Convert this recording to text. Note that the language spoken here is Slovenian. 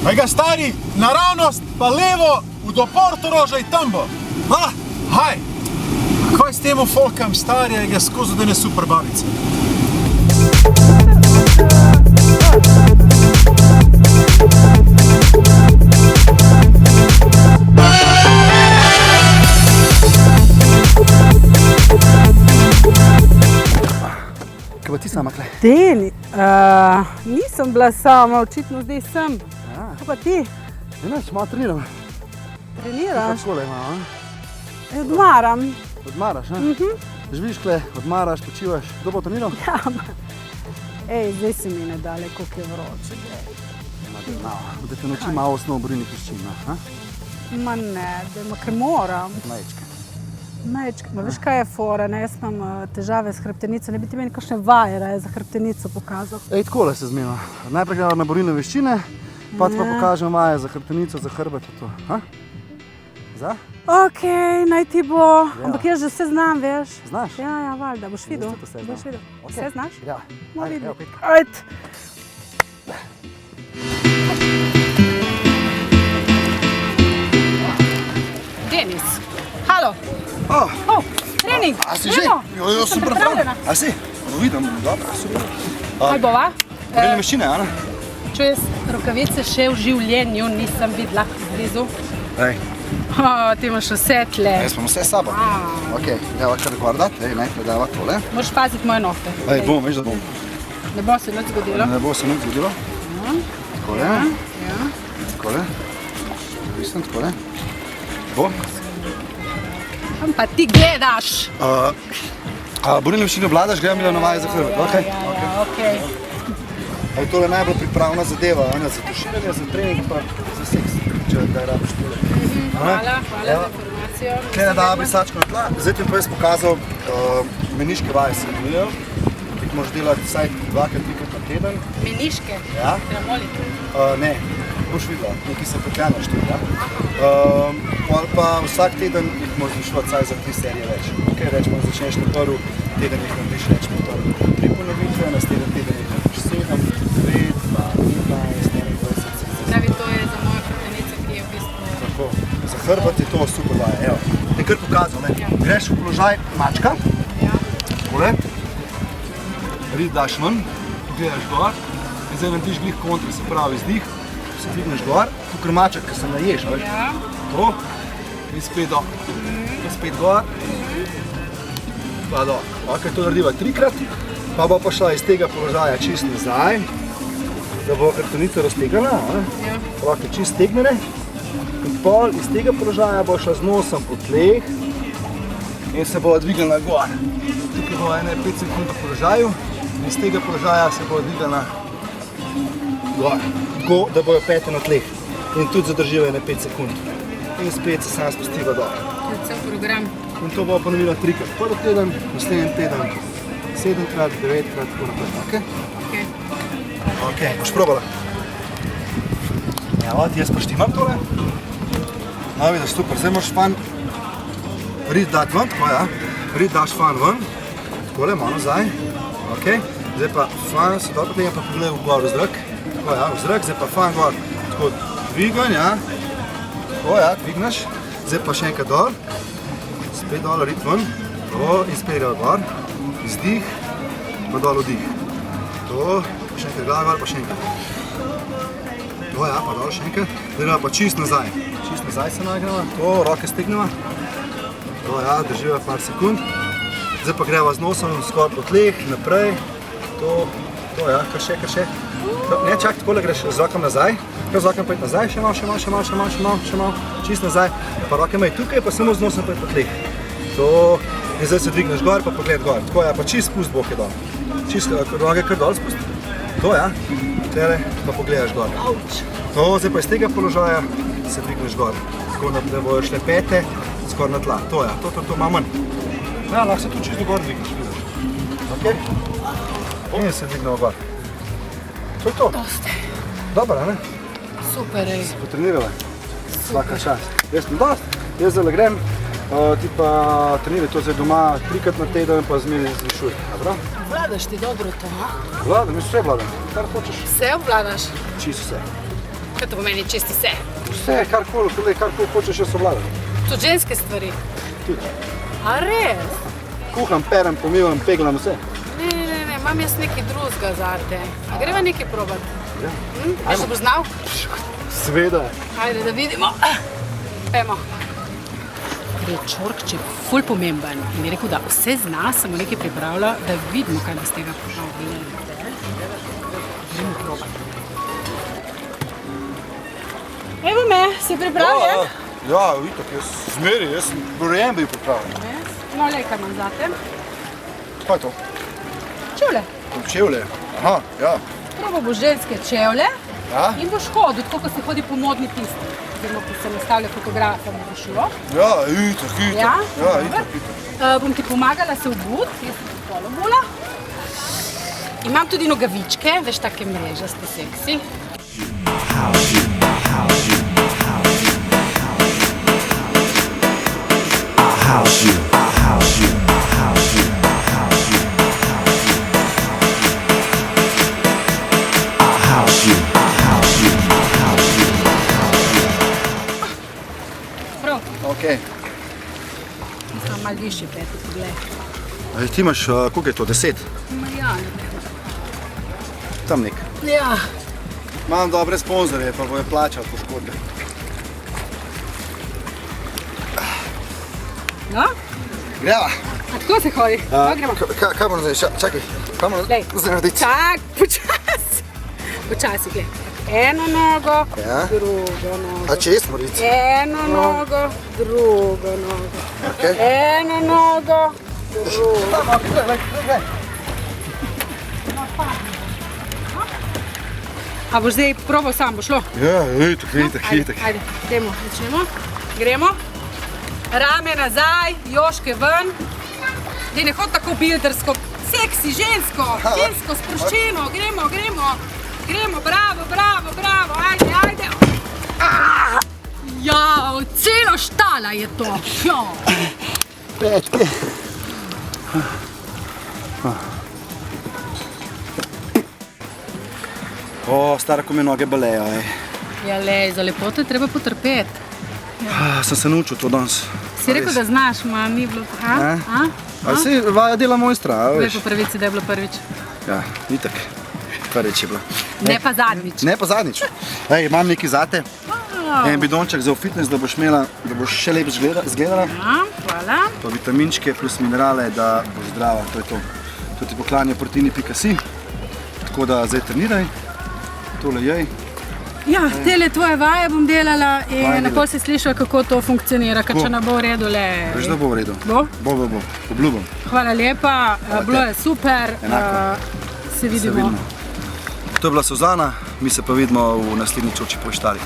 Ga stari, naravnost, pa levo, do Portoroža in tam bo. Haj, kaj s temu folkam stari, ga skozi da ne super bavice. Kaj pa ti sama, Klej? Deni, nisem bila sama, očitno zdaj sem. Kaj pa ti? Neč, malo treniram. Treniraš? Takole imam, Odmaram. Odmaraš, ne? Živiš, Klej, odmaraš, počivaš. Kdo bo treniral? Ja, zdaj se mi ne dale, koliko je vroče. Da te naučim malo osnov borilnih veščin, ne? Ma ne, ker moram. Majčke. Veš kaj je fora, ne? Jaz imam težave s hrbtenico, ne bi ti meni kakšne vaje raje za hrbtenico pokazal. Takole se zmeniva. Najprej gremo na borilne veščine, pa ti pa pokažem vaje za hrbtenico, za hrbet in to. Za? Okej, naj ti bo. Ampak jaz že vse znam, veš. Znaš? Ja, valjda, boš videl. Boš videl. Vse znaš? Ja. No, vidi. Pet. Ajde. Denis, halo. Trening. A si že? Jo, sem pripravljena. A si? Vidim, dobro, super. Kaj bova? Borilne veščine, Ana? Čuj, rokavice še v življenju nisem videla blizu. Ti imaš vse tle. Jaz imam vse s sabo. Ok, deva kar gordati, najprej dava tole. Moraš paziti moje nohte. Bom, veš da bom. Ne bo se nič zgodilo. Ne bo se nič zgodilo. Takole. Ja. Takole. Mislim, takole. Bo. Kam pa ti gledaš? Borilne veščine obvladaš, gremo na vaje za hrbet. Okej. Tole je najbolj pripravna zadeva, za tuširanje, za trening pa za seks, če da rabiš tole. Hvala za informacijo. Kaj ne dava brisačko na tla. Zdaj ti pa jaz pokazal meniške vaje se imenujejo, ki jih moraš delati vsaj 2-3 na teden. Meniške? Ja. Tramolike? Ne, boš videla, nekaj se pokljanaš tu. Pol pa vsak teden jih moraš zvišovati vsaj za 3 serije več. Recimo začneš na prvi teden jih narediš recimo 3 ponovitve, naslednji teden jih narediš 7, 9, 15, 21. Pravi, to je za mojo hrbtenico, ki je v bistvu... Tako, za hrbet je to super vaje, evo. Te kar pokazal, ne. Greš v položaj mačka, takole, rit daš ven, gledaš gor in zdaj narediš glih kontra, se pravi izdih, se dvigneš gor, tukaj maček, ki se naješ, veš, to, in spet dol, spet gor, pa dol. Ok, to narediva 3-krat, pa bo pa šla iz tega položaja čist nazaj, da bo hrbtenica raztegnjena, roke čist stegnjene, in pol iz tega položaja bo šla z nosom po tleh in se bo dvignila gor. Tukaj bo 5 sekund v položaju in iz tega položaja se bo dvignila gor, tako da bojo pete na tleh in tudi zadrživa 5 sekund. In spet se sam spustiva dol. To je cel program. In to bo ponovila 3-krat prvi teden, naslednji teden 7-krat, 9-krat, tako naprej. Ok, boš probala. Evo, ti jaz poštimam tole. Vidiš, super, zdaj moraš fan rit dati ven, tako ja. Rit daš fan ven, takole, malo nazaj. Ok, zdaj pa fan se dobro potegne, pa pogledaj v gor v zrak. Tako ja, v zrak, zdaj pa fan gor. Tako dvigan, ja. Tako ja, dvigneš. Zdaj pa še enkrat dol. Spet dol, rit ven. In spet gre gor. Izdih, pa dol vdih. To, pa še enkrat glava, pa še enkrat. To ja, pa dol še enkrat. Zdaj greva pa čist nazaj. Čist nazaj se nagreva. To, roke stegneva. To ja, drživa par sekund. Zdaj pa greva z nosom skor po tleh, naprej. To ja, kar še. Ne, čak, takole greš z rokom nazaj. Kar z rokom pa nazaj, še malo. Čist nazaj. Pa roke imaj tukaj, pa samo z nosom pa po tleh. To, in zdaj se dvigneš gor, pa pogled gor. Tako ja, pa čist spust boke dol. Čist roke kar dol spust. To ja, tere, pa pogledaš gor. To, zdaj pa iz tega položaja se dvigneš gor. Tako da bojo šle pete skor na tla. To ja, to ima manj. Ja, lahko se tu čisto gor dvigneš, vidiš. Ok? In se dvignemo gor. To je to. Dosti. Dobro, ne? Super, ej. Si potrenirala? Svaka čast. Jaz sem dost. Jaz zdaj grem, ti pa treniraj to zdaj doma 3-krat na teden, pa zmeri zvišuj. Dobro? Vladaš ti dobro to, ha? Vladam, jaz vse vladam. Kar hočeš. Vse obvladaš? Čisto vse. Kaj to pomeni čisti vse? Vse, karkoli hočeš, jaz obvladam. To ženske stvari. Tudi. A res? Kuham, perem, pomivam, peglam vse. Ne, imam jaz nekaj drugega zate. A greva nekaj probati? Ja. Veš, da boš znal? Sveda. Ajde, da vidimo. Pejmo. Torej, Čorkč je ful pomemben in je rekel, da vse zna, samo nekaj pripravlja, da vidimo, kaj bo z tega pripravljeno. Gremo probati. Evo me, si pripravljen? Ja, itak, jaz zmeri, jaz sem brojen bil pripravljen. No, lej, kaj imam zate. Kaj je to? Čevlje. Čevlje? Aha, ja. Probo boš ženske čevlje Ja? in boš hodil, tako kot se hodi po modni pisti. Oziroma, ko se nastavlja fotografa, bo šlo. Ja, itak. Ja? Ja, Dobro. itak. Bom ti pomagala se obuti, jaz sem pol obula. Imam tudi nogavičke, veš, take mrežaste, seksi. Prav, Okej. mislim, malo višji peti, poglej. Ti imaš, koliko je to, 10? Ja, Tam nek. ja. Imam dobre sponzorje, pa bojo plačali poškodbe. No? Greva. A tako se hodi? No, gremo. Kaj moram zdaj, čakaj, kaj moram Lej. zdaj narediti? Čak, počasi. Počasi, gled. Eno nogo, Ja. drugo nogo. A čez mora iti? Eno nogo, drugo nogo. Okej. Eno nogo, drugo. A boš zdaj probal sam, bo šlo? Ja, itak. Ajde, dajmo, začnemo. Gremo. Rame nazaj, joške ven. Daj, ne hod tako bildersko. Seksi, žensko, sproščeno. Gremo. Gremo, bravo. Ajde. Ja, celo štala je to. Ja. Pečke. O, stara, ko me noge bolejo, Ja, lej, za lepoto je treba potrpeti. Sem se naučil to danes. Si rekel, da znaš, ma ni bilo... A si vaja dela mojstra, a Veš veš? po pravici, da je bilo prvič. Ja, itak. Prvič je bilo. Ne pa zadnjič. Ne pa zadnjič. Ej, imam nekaj zate. En bidonček za v fitness, da boš imela, da boš še lep zgledala. Ja, hvala. Pa vitaminčke plus minerale, da boš zdrava, to je to. To ti poklanja proteini.si. Tako da zdaj treniraj. Tole jej. Ja, tele tvoje vaje bom delala in Vaje na pol si slišala, kako to funkcionira, ker Bo. če ne bo v redu, le... Veš, da bo v redu. Bo? Bo. Obljubam. Hvala lepa, bilo je super, Enako. se vidimo. To je bila Suzana, mi se pa vidimo v naslednji Čoči poštari.